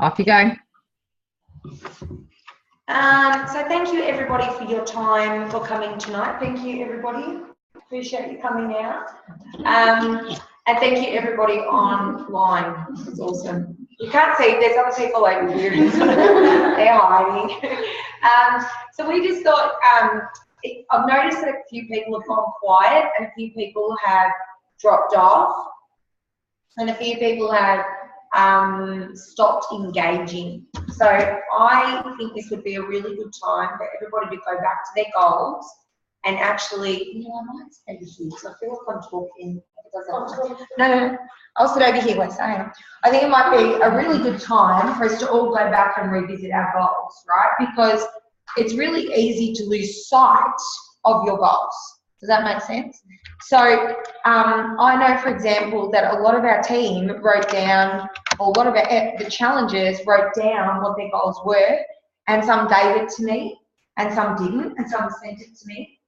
Off you go. So thank you everybody for your time for coming tonight. Thank you everybody. Appreciate you coming out. And thank you everybody online. It's awesome. You can't see, there's other people over here. They're hiding. So we just thought, I've noticed that a few people have gone quiet and a few people have dropped off and a few people have stopped engaging. So I think this would be a really good time for everybody to go back to their goals and actually, I might stay over here because I feel like I'm talking. No, I'll sit over here, Wes. I think it might be a really good time for us to all go back and revisit our goals, right? Because it's really easy to lose sight of your goals. Does that make sense? So I know, for example, that a lot of our team wrote down, or a lot of the challengers wrote down what their goals were, and some gave it to me, and some didn't, and some sent it to me.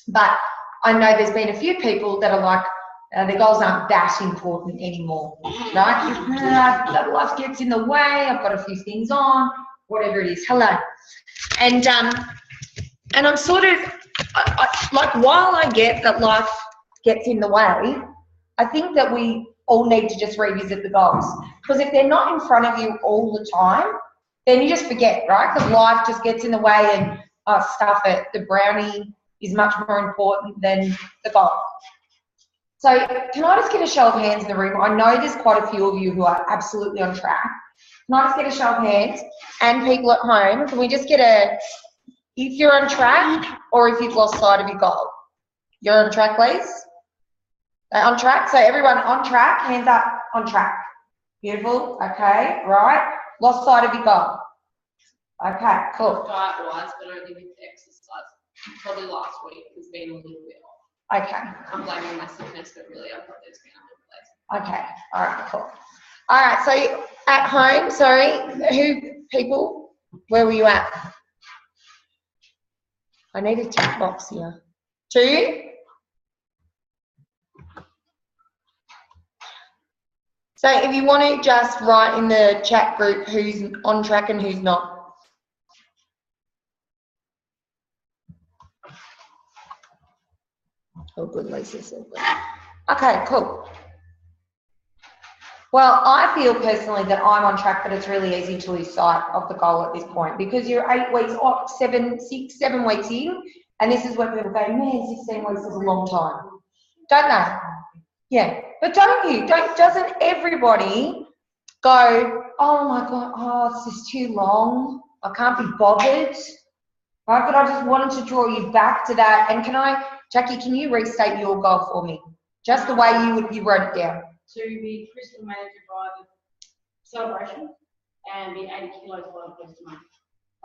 But I know there's been a few people that are like, their goals aren't that important anymore, right? Life gets in the way, I've got a few things on, whatever it is. Hello. And I'm sort of, like, while I get that life gets in the way, I think that we all need to just revisit the goals. Because if they're not in front of you all the time, then you just forget, right? Because life just gets in the way and, stuff it, the brownie is much more important than the goal. So can I just get a show of hands in the room? I know there's quite a few of you who are absolutely on track. Can I just get a show of hands? And people at home, can we just get if you're on track or if you've lost sight of your goal? You're on track, please? On track? So everyone on track, hands up, on track. Beautiful, okay, right. Lost sight of your goal. Okay, cool. Diet-wise, but only with exercise. Probably last week has been a little bit off. Okay. I'm blaming my sickness, but really I've probably just been a little lazy. Okay, all right, cool. All right, so at home, where were you at? I need a tick box here. 2? So if you want to just write in the chat group who's on track and who's not. Oh, good, Lisa said that. Okay, cool. Well, I feel personally that I'm on track, but it's really easy to lose sight of the goal at this point because you're 8 weeks off, 7 weeks in, and this is where people go, man, 16 weeks is a long time. Don't they? Yeah, but doesn't everybody go, oh my God, it's just too long, I can't be bothered, right? But I just wanted to draw you back to that. And Jackie, can you restate your goal for me? Just the way you wrote it down. To be crystal manager by the celebration and be 80 kilos by the first month.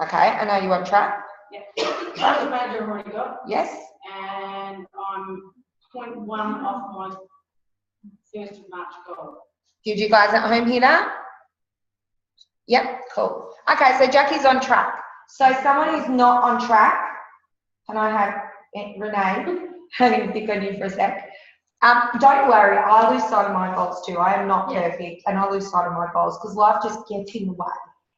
Okay, and are you on track? Yeah. Crystal manager I've already got. Yes. And I'm 0.1 off my 1st of March goal. Did you guys at home hear that? Yep, cool. Okay, so Jackie's on track. So someone who's not on track, can I have Renee having a pick on you for a sec? Don't worry, I lose sight of my goals too. I am not perfect and I lose sight of my goals because life just gets in the way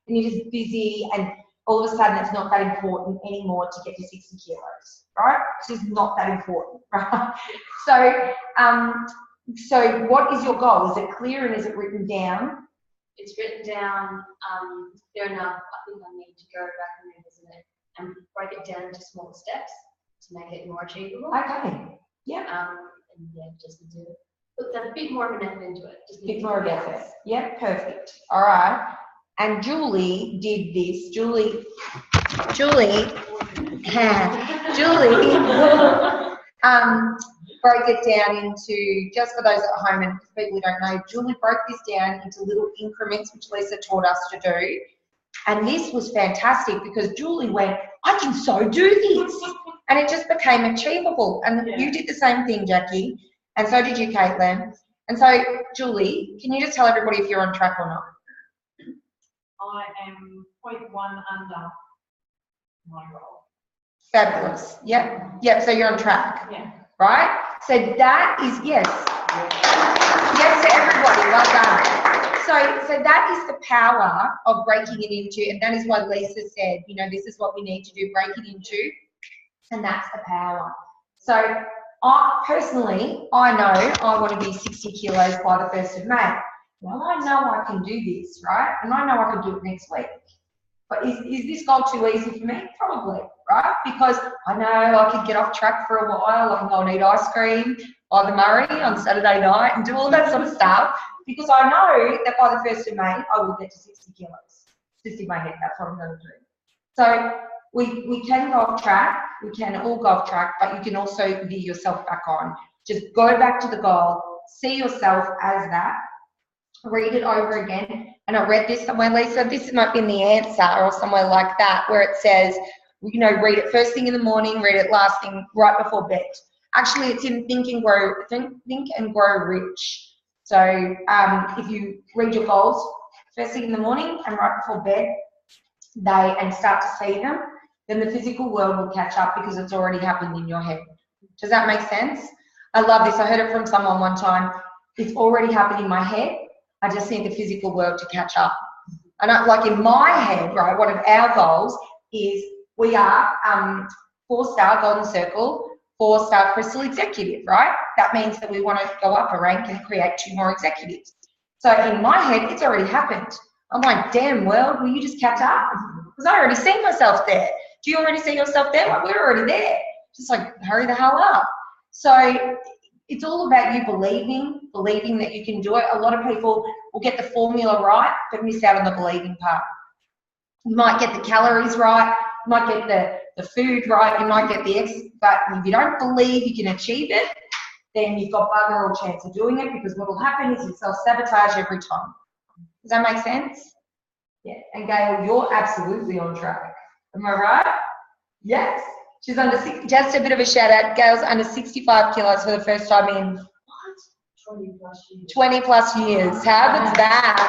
and you're just busy and all of a sudden it's not that important anymore to get to 60 kilos, right? It's just not that important, right? So what is your goal? Is it clear and is it written down? It's written down, fair enough. I think I need to go back and revisit it and break it down into smaller steps to make it more achievable. Okay, yeah. And yeah, just to put a bit more of an effort into it. Just a bit more of effort. Yeah, perfect. All right. And Julie did this. Julie broke it down into, just for those at home and people who don't know, Julie broke this down into little increments, which Lisa taught us to do. And this was fantastic because Julie went, I can so do this. And it just became achievable. And you did the same thing, Jackie. And so did you, Caitlin. And so, Julie, can you just tell everybody if you're on track or not? I am 0.1 under my goal. Fabulous. Yep, so you're on track. Yeah. Right? So that is, yes to everybody, well done. So that is the power of breaking it into, and that is why Lisa said, you know, this is what we need to do, break it into, and that's the power. So personally, I know I want to be 60 kilos by the 1st of May. Well, I know I can do this, right? And I know I can do it next week. But is this goal too easy for me? Probably, right? Because I know I could get off track for a while. I can go and eat ice cream by the Murray on Saturday night and do all that sort of stuff. Because I know that by the 1st of May, I will get to 60 kilos. Just in my head, that's what I'm going to do. So we can go off track. We can all go off track, but you can also veer yourself back on. Just go back to the goal. See yourself as that. Read it over again. And I read this somewhere, Lisa, this might be in The Answer or somewhere like that, where it says, you know, read it first thing in the morning, read it last thing right before bed. Actually, it's in Think and Grow Rich. So if you read your goals first thing in the morning and right before bed, and start to see them, then the physical world will catch up because it's already happened in your head. Does that make sense? I love this. I heard it from someone one time. It's already happened in my head. I just need the physical world to catch up. And like in my head, right, one of our goals is we are 4-star Golden Circle, 4-star Crystal Executive, right? That means that we want to go up a rank and create 2 more executives. So in my head, it's already happened. I'm like, damn world, will you just catch up? Because I already see myself there. Do you already see yourself there? Like, we're already there. Just like, hurry the hell up. So it's all about you believing that you can do it. A lot of people will get the formula right, but miss out on the believing part. You might get the calories right, you might get the food right, you might get the but if you don't believe you can achieve it, then you've got bugger all chance of doing it, because what will happen is you self-sabotage every time. Does that make sense? Yeah. And Gail, you're absolutely on track. Am I right? Yes. She's under just a bit of a shout out. Gail's under 65 kilos for the first time in 20 plus years. How good's that?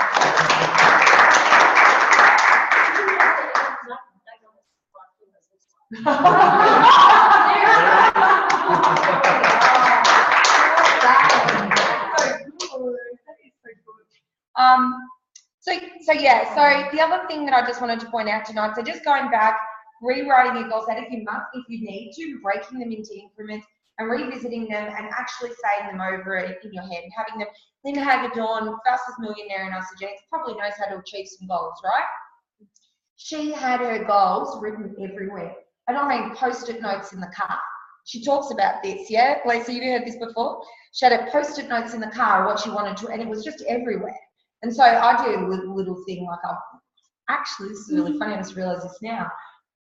So the other thing that I just wanted to point out tonight, so just going back, rewriting your goals, that if you need to, breaking them into increments and revisiting them and actually saying them over in your head, having them. Linda Hagedorn, fastest millionaire in Isogenics, probably knows how to achieve some goals, right? She had her goals written everywhere. And I mean post-it notes in the car. She talks about this, yeah? Lisa, you've heard this before? She had her post-it notes in the car, what she wanted to, and it was just everywhere. And so I do a little thing like, actually, this is really funny, I just realised this now.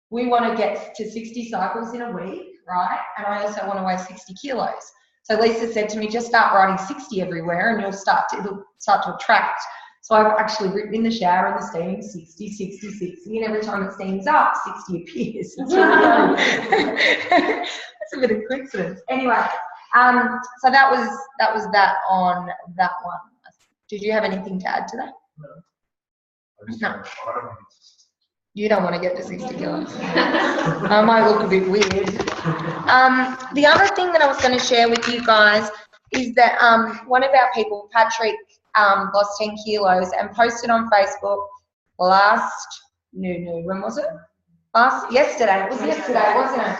We want to get to 60 cycles in a week, right? And I also want to weigh 60 kilos. So Lisa said to me, just start writing 60 everywhere and it'll start to attract. So I've actually written in the shower and the steam 60, 60, 60, and every time it steams up, 60 appears. It's really That's a bit of coincidence. Anyway, so that was that on that one. Did you have anything to add to that? No. You don't want to get to 60 kilos. I might look a bit weird. The other thing that I was going to share with you guys is that one of our people, Patrick, lost 10 kilos and posted on Facebook when was it? Yesterday. It was yesterday, wasn't it?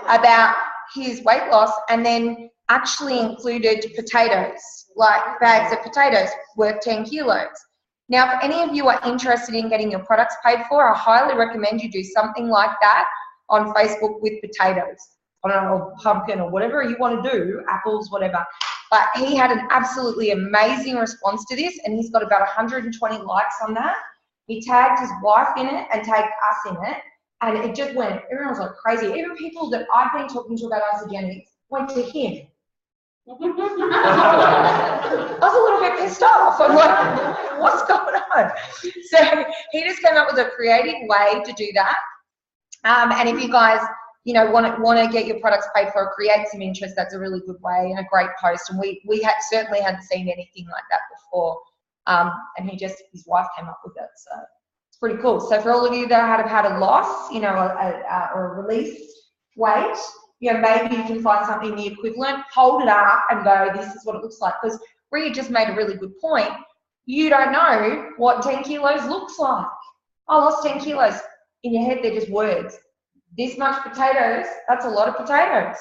About his weight loss, and then actually included potatoes, like bags of potatoes worth 10 kilos. Now, if any of you are interested in getting your products paid for, I highly recommend you do something like that on Facebook with potatoes, or pumpkin, or whatever you want to do, apples, whatever. But he had an absolutely amazing response to this, and he's got about 120 likes on that. He tagged his wife in it and tagged us in it, and it just went, everyone was like crazy. Even people that I've been talking to about Isogenics went to him. I was a little bit pissed off. I'm like, what's going on? So he just came up with a creative way to do that. And if you guys, want to get your products paid for, create some interest, that's a really good way and a great post. And we certainly hadn't seen anything like that before. And his wife came up with it. So it's pretty cool. So for all of you that have had a loss, or a released weight, maybe you can find something the equivalent, hold it up and go, this is what it looks like. Because Rhea just made a really good point. you don't know what 10 kilos looks like. I lost 10 kilos. In your head, they're just words. This much potatoes, that's a lot of potatoes.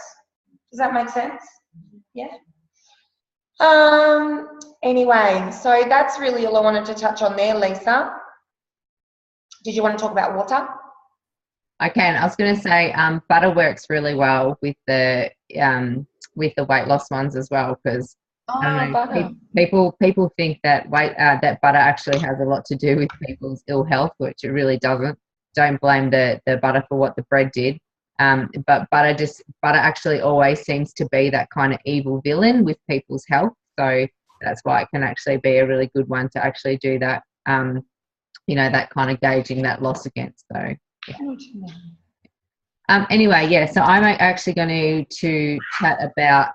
Does that make sense? Yeah. Anyway, so that's really all I wanted to touch on there, Lisa. Did you want to talk about water? I can. I was going to say butter works really well with the weight loss ones as well, because I don't know, people think that that butter actually has a lot to do with people's ill health, which it really doesn't. Don't blame the butter for what the bread did. But butter actually always seems to be that kind of evil villain with people's health. So that's why it can actually be a really good one to actually do that. That kind of gauging that loss against. So yeah. Anyway, yeah. So I'm actually going to chat about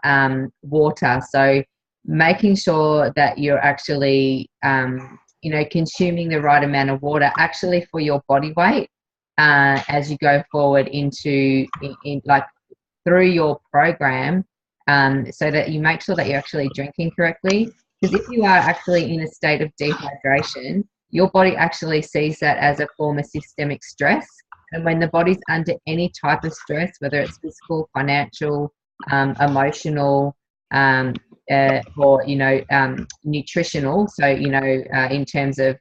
water. So making sure that you're actually consuming the right amount of water actually for your body weight as you go forward into through your program, so that you make sure that you're actually drinking correctly. Because if you are actually in a state of dehydration, your body actually sees that as a form of systemic stress. And when the body's under any type of stress, whether it's physical, financial, emotional, or nutritional, so in terms of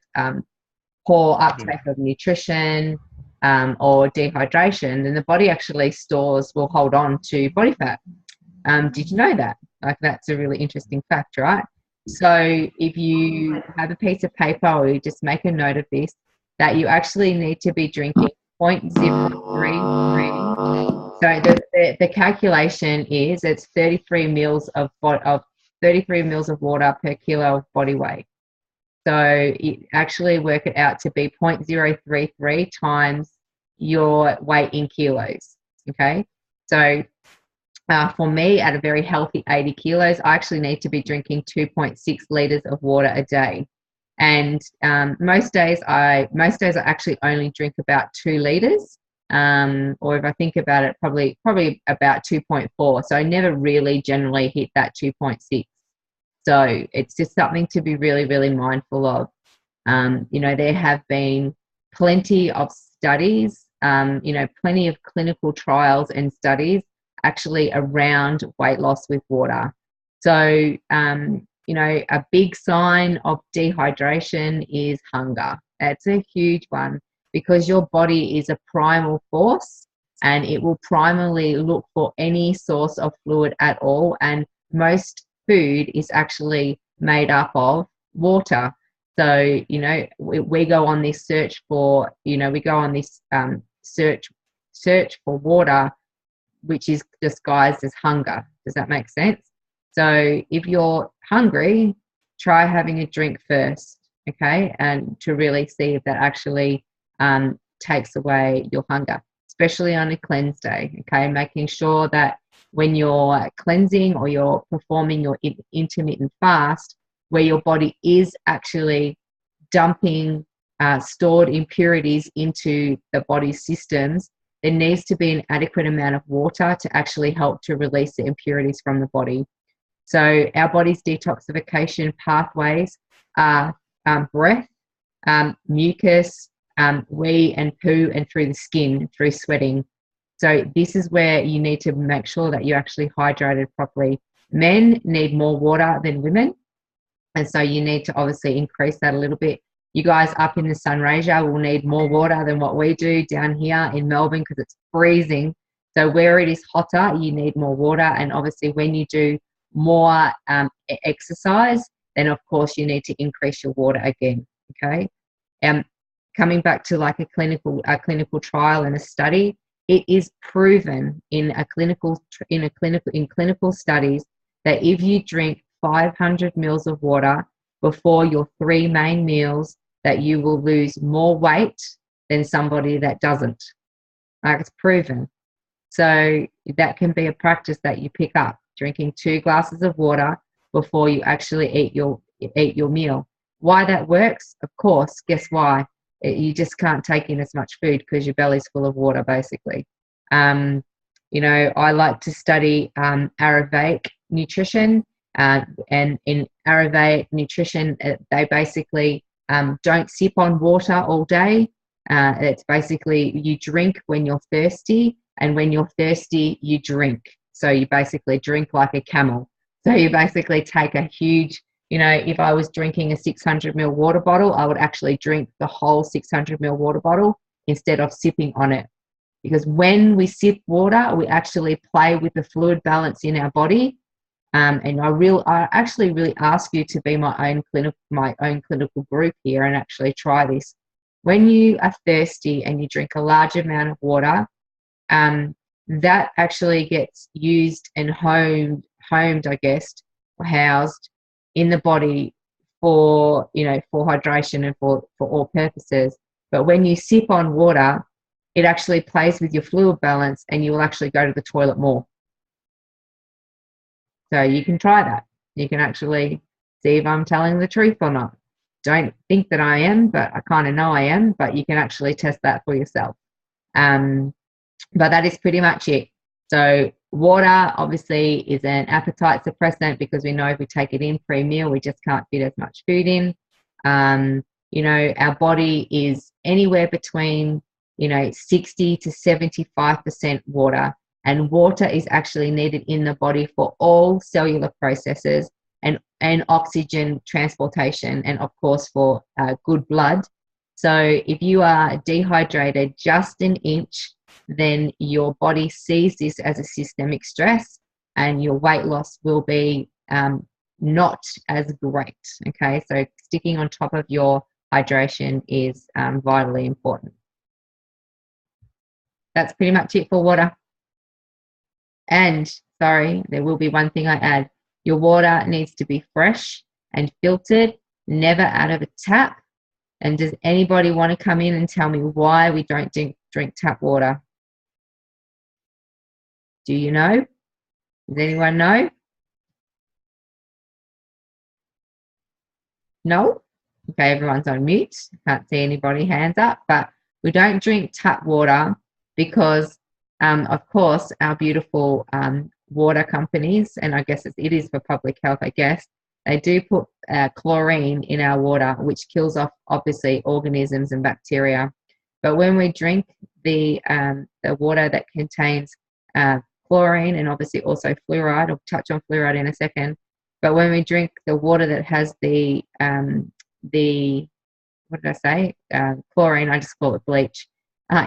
poor uptake of nutrition or dehydration, then the body actually will hold on to body fat. Did you know that? That's a really interesting fact, right? So if you have a piece of paper, or you just make a note of this, that you actually need to be drinking 0.033. So the calculation is it's 33 mils of 33 mils of water per kilo of body weight. So you actually work it out to be 0.033 times your weight in kilos. Okay, so for me, at a very healthy 80 kilos, I actually need to be drinking 2.6 liters of water a day. And most days I actually only drink about 2 liters, or if I think about it, probably about 2.4. So I never really generally hit that 2.6. So it's just something to be really, really mindful of. There have been plenty of studies, plenty of clinical trials and studies actually around weight loss with water. So, a big sign of dehydration is hunger. That's a huge one, because your body is a primal force and it will primarily look for any source of fluid at all. And most food is actually made up of water. So, we go on this search for, search for water, which is disguised as hunger. Does that make sense? So if you're hungry, try having a drink first, okay? And to really see if that actually takes away your hunger, especially on a cleanse day, okay? Making sure that when you're cleansing or you're performing your intermittent fast, where your body is actually dumping stored impurities into the body's systems, there needs to be an adequate amount of water to actually help to release the impurities from the body. So our body's detoxification pathways are breath, mucus, wee and poo, and through the skin, through sweating. So this is where you need to make sure that you're actually hydrated properly. Men need more water than women, and so you need to obviously increase that a little bit. You guys up in the Sunraysia will need more water than what we do down here in Melbourne, because it's freezing. So where it is hotter, you need more water. And obviously when you do more exercise, then of course you need to increase your water again, okay? Coming back to like a clinical trial and a study, it is proven in clinical studies that if you drink 500 mils of water before your 3 main meals, that you will lose more weight than somebody that doesn't. Like, it's proven. So that can be a practice that you pick up, drinking 2 glasses of water before you actually eat your meal. Why that works? Of course, guess why? You just can't take in as much food because your belly's full of water, basically. I like to study Ayurvedic nutrition, And in Ayurvedic nutrition, they basically don't sip on water all day. It's basically you drink when you're thirsty, and when you're thirsty, you drink. So you basically drink like a camel. So you basically take a huge, if I was drinking a 600 ml water bottle, I would actually drink the whole 600 ml water bottle instead of sipping on it. Because when we sip water, we actually play with the fluid balance in our body. And I actually really ask you to be my own clinical group here and actually try this. When you are thirsty and you drink a large amount of water, that actually gets used and homed, I guess, or housed in the body for hydration and for all purposes. But when you sip on water, it actually plays with your fluid balance, and you will actually go to the toilet more. So you can try that. You can actually see if I'm telling the truth or not. Don't think that I am, but I kind of know I am, but you can actually test that for yourself. But that is pretty much it. So water obviously is an appetite suppressant, because we know if we take it in pre-meal, we just can't fit as much food in. Our body is anywhere between 60 to 75% water, and water is actually needed in the body for all cellular processes and oxygen transportation, and of course for good blood. So if you are dehydrated just an inch, then your body sees this as a systemic stress, and your weight loss will be not as great. Okay, so sticking on top of your hydration is vitally important. That's pretty much it for water. And sorry, there will be one thing I add. Your water needs to be fresh and filtered, never out of a tap. And does anybody want to come in and tell me why we don't drink tap water? Do you know? Does anyone know? No? Okay, everyone's on mute. Can't see anybody hands up. But we don't drink tap water because, of course, our beautiful water companies, and I guess it is for public health, I guess, they do put chlorine in our water, which kills off, obviously, organisms and bacteria. But when we drink the water that contains chlorine and obviously also fluoride, I'll touch on fluoride in a second, but when we drink the water that has the what did I say? Chlorine, I just call it bleach,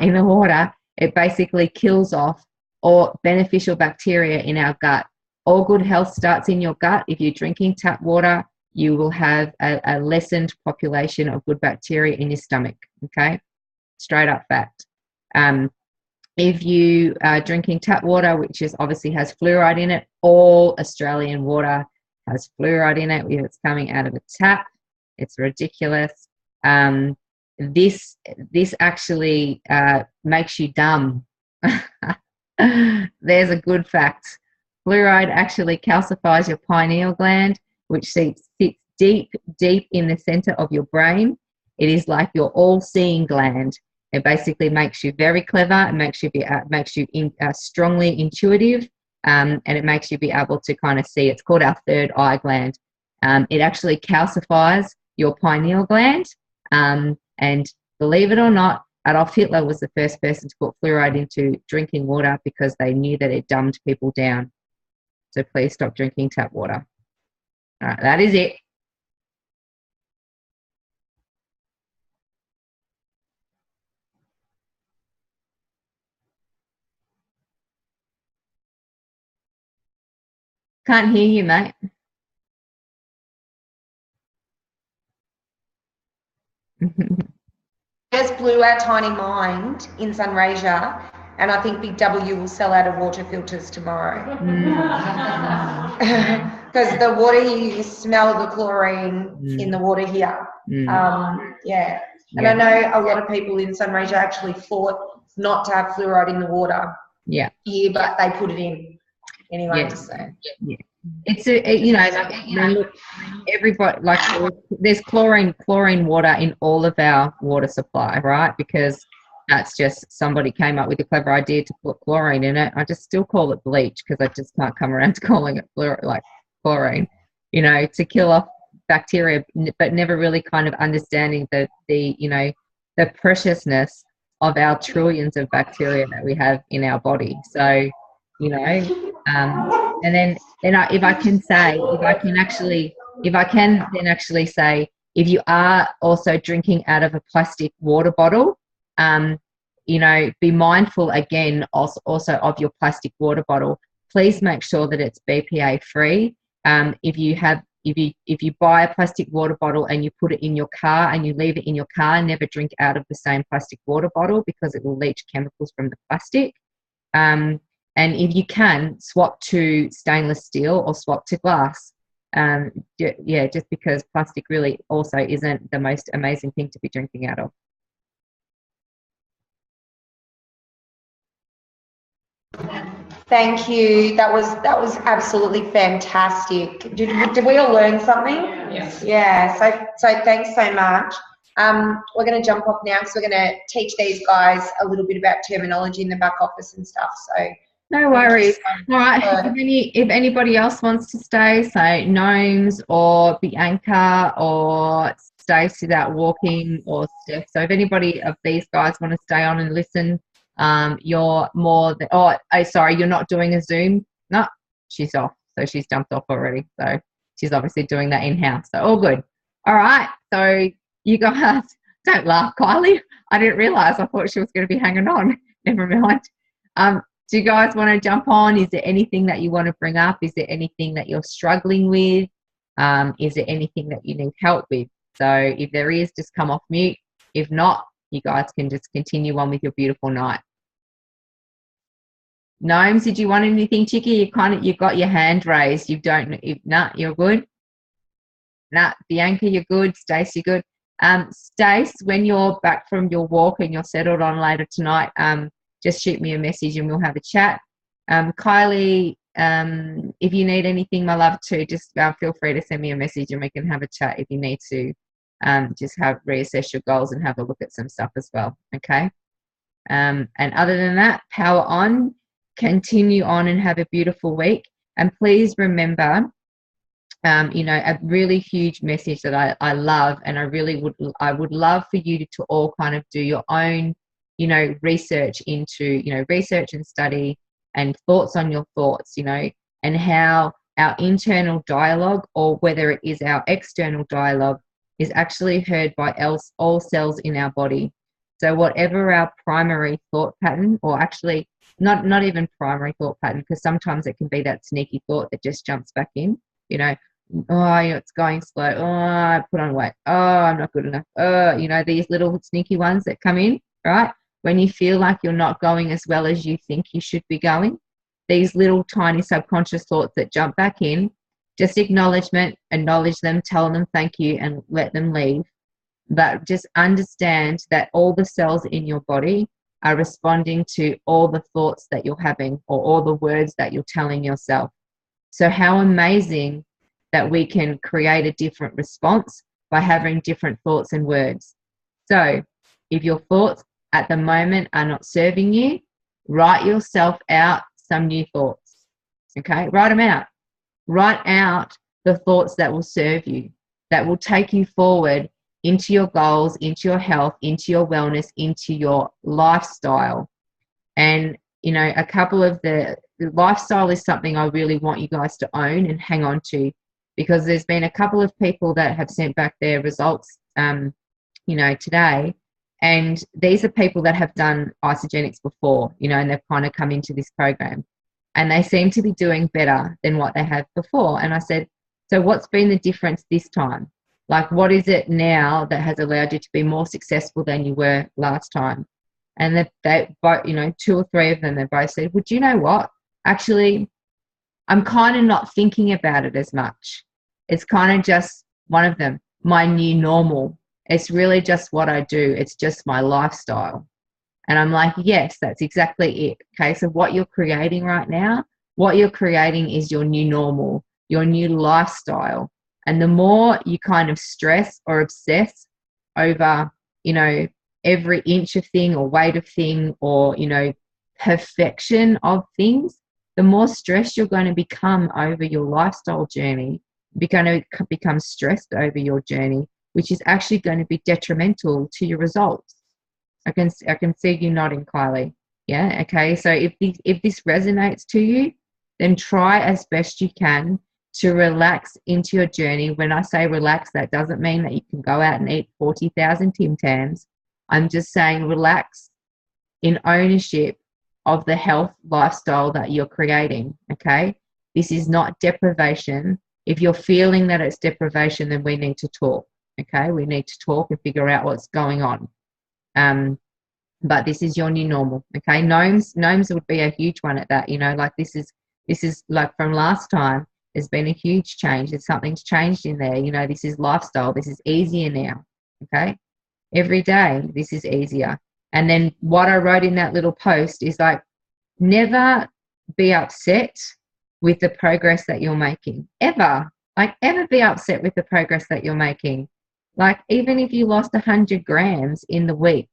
in the water, it basically kills off all beneficial bacteria in our gut. All good health starts in your gut. If you're drinking tap water, you will have a lessened population of good bacteria in your stomach, okay? Straight up fact. If you are drinking tap water, which is obviously has fluoride in it, all Australian water has fluoride in it if it's coming out of a tap. It's ridiculous. This actually makes you dumb. There's a good fact. Fluoride actually calcifies your pineal gland, which sits deep in the center of your brain. It is like your all-seeing gland. It basically makes you very clever. It makes you strongly intuitive, and it makes you be able to kind of see. It's called our third eye gland. It actually calcifies your pineal gland, and believe it or not, Adolf Hitler was the first person to put fluoride into drinking water because they knew that it dumbed people down. So please stop drinking tap water. All right, that is it. Can't hear you, mate. Just blew our tiny mind in Sunraysia, and I think Big W will sell out of water filters tomorrow. Because the water here, you smell the chlorine in the water here. Yeah. And I know a lot of people in Sunraysia actually fought not to have fluoride in the water. Yeah. Here, but they put it in anyway. Yeah. So. Yeah. It's look, everybody, like, there's chlorine water in all of our water supply, right? Because that's just somebody came up with a clever idea to put chlorine in it. I just still call it bleach because I just can't come around to calling it chlorine. you know, to kill off bacteria, but never really kind of understanding the you know, the preciousness of our trillions of bacteria that we have in our body. So, you know, and then if I can then actually say, if you are also drinking out of a plastic water bottle, you know, be mindful again also of your plastic water bottle. Please make sure that it's BPA free. If you buy a plastic water bottle and you put it in your car and you leave it in your car, never drink out of the same plastic water bottle because it will leach chemicals from the plastic. And if you can, swap to stainless steel or swap to glass. Yeah, just because plastic really also isn't the most amazing thing to be drinking out of. Thank you. That was absolutely fantastic. Did we all learn something? Yes. Yeah. So thanks so much. We're going to jump off now because we're going to teach these guys a little bit about terminology in the back office and stuff. So no worries. All right. If anybody else wants to stay, say Gnomes or Bianca or Stacey that walking or Steph. So if anybody of these guys want to stay on and listen, you're more than, sorry, you're not doing a Zoom. No, she's off. So she's jumped off already. So she's obviously doing that in-house. So all good. All right. So you guys, don't laugh, Kylie. I didn't realize. I thought she was going to be hanging on. Never mind. Do you guys want to jump on? Is there anything that you want to bring up? Is there anything that you're struggling with? Is there anything that you need help with? So if there is, just come off mute. If not, you guys can just continue on with your beautiful night. Gnomes, did you want anything, Chicky? You've got your hand raised. You don't. Nah, you're good. Nah, Bianca, you're good. Stace, you're good. Stace, when you're back from your walk and you're settled on later tonight, just shoot me a message and we'll have a chat. Kylie, if you need anything, my love, too, just feel free to send me a message and we can have a chat if you need to. Just reassess your goals and have a look at some stuff as well. Okay. And other than that, power on. Continue on and have a beautiful week. And please remember, you know, a really huge message that I love, and I would love for you to all kind of do your own, you know, research and study and thoughts on your thoughts, you know, and how our internal dialogue, or whether it is our external dialogue, is actually heard by all cells in our body. So whatever our primary thought pattern, or actually not even primary thought pattern, because sometimes it can be that sneaky thought that just jumps back in, you know, oh, it's going slow, oh, I put on weight, oh, I'm not good enough, oh, you know, these little sneaky ones that come in, right? When you feel like you're not going as well as you think you should be going, these little tiny subconscious thoughts that jump back in, just acknowledge them, tell them thank you, and let them leave. But just understand that all the cells in your body are responding to all the thoughts that you're having, or all the words that you're telling yourself. So how amazing that we can create a different response by having different thoughts and words. So if your thoughts at the moment are not serving you, write yourself out some new thoughts. Okay, write them out. Write out the thoughts that will serve you, that will take you forward into your goals, into your health, into your wellness, into your lifestyle. And, you know, a couple of the lifestyle is something I really want you guys to own and hang on to, because there's been a couple of people that have sent back their results, you know, today. And these are people that have done Isagenix before, you know, and they've kind of come into this program and they seem to be doing better than what they have before. And I said, so what's been the difference this time? Like, what is it now that has allowed you to be more successful than you were last time? And they both, you know, 2 or 3 of them, they both said, well, do you know what? Actually, I'm kind of not thinking about it as much. It's kind of just one of them, my new normal. It's really just what I do. It's just my lifestyle. And I'm like, yes, that's exactly it. Okay, so what you're creating right now, what you're creating is your new normal, your new lifestyle. And the more you kind of stress or obsess over, you know, every inch of thing or weight of thing, or, you know, perfection of things, the more stressed you're going to become over your lifestyle journey. You're going to become stressed over your journey, which is actually going to be detrimental to your results. I can see you nodding, Kylie. Yeah, okay. So if this resonates to you, then try as best you can to relax into your journey. When I say relax, that doesn't mean that you can go out and eat 40,000 Tim Tams. I'm just saying relax in ownership of the health lifestyle that you're creating, okay? This is not deprivation. If you're feeling that it's deprivation, then we need to talk, okay? We need to talk and figure out what's going on. But this is your new normal, okay? Gnomes would be a huge one at that, you know, like this is like from last time, there's been a huge change. Something's changed in there, you know, this is lifestyle. This is easier now, okay? Every day, this is easier. And then what I wrote in that little post is like, never be upset with the progress that you're making, ever. Like, ever be upset with the progress that you're making. Like, even if you lost 100 grams in the week,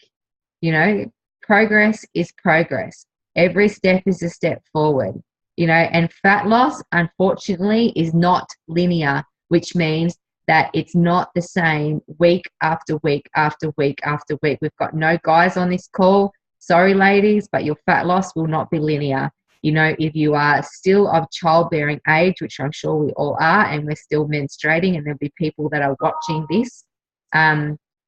you know, progress is progress. Every step is a step forward, you know, and fat loss, unfortunately, is not linear, which means that it's not the same week after week after week after week. We've got no guys on this call. Sorry, ladies, but your fat loss will not be linear. You know, if you are still of childbearing age, which I'm sure we all are, and we're still menstruating, and there'll be people that are watching this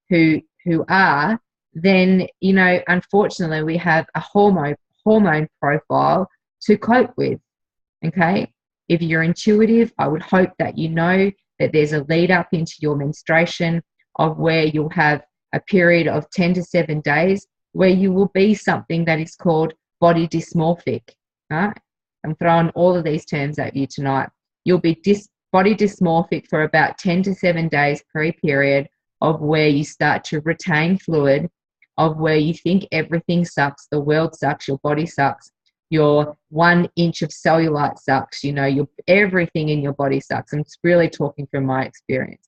who are, then, you know, unfortunately, we have a hormone profile to cope with, okay? If you're intuitive, I would hope that you know that there's a lead up into your menstruation of where you'll have a period of 10 to 7 days where you will be something that is called body dysmorphic. Right? I'm throwing all of these terms at you tonight. You'll be body dysmorphic for about 10 to 7 days per period of where you start to retain fluid, of where you think everything sucks, the world sucks, your body sucks, your 1 inch of cellulite sucks, you know, everything in your body sucks. I'm really talking from my experience.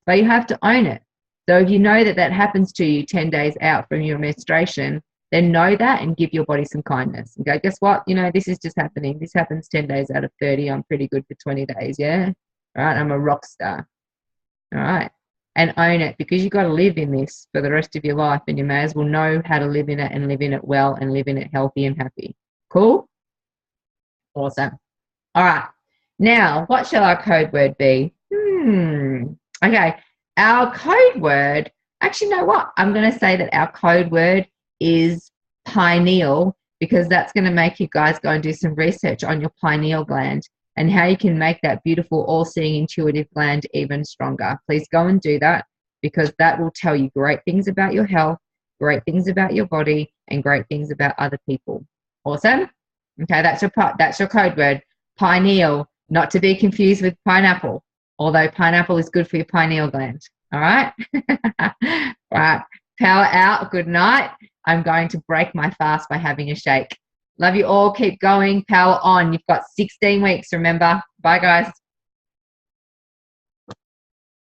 But you have to own it. So if you know that that happens to you 10 days out from your menstruation, then know that and give your body some kindness. And go, guess what? You know, this is just happening. This happens 10 days out of 30. I'm pretty good for 20 days, yeah? All right, I'm a rock star. All right. And own it, because you've got to live in this for the rest of your life, and you may as well know how to live in it and live in it well and live in it healthy and happy. Cool? Awesome. All right. Now, what shall our code word be? Okay. Our code word, actually, you know what? I'm going to say that our code word is pineal, because that's going to make you guys go and do some research on your pineal gland and how you can make that beautiful, all-seeing, intuitive gland even stronger. Please go and do that, because that will tell you great things about your health, great things about your body, and great things about other people. Awesome? Okay, that's your code word, pineal, not to be confused with pineapple, although pineapple is good for your pineal gland. All right? All right, power out, good night. I'm going to break my fast by having a shake. Love you all. Keep going. Power on. You've got 16 weeks, remember. Bye, guys.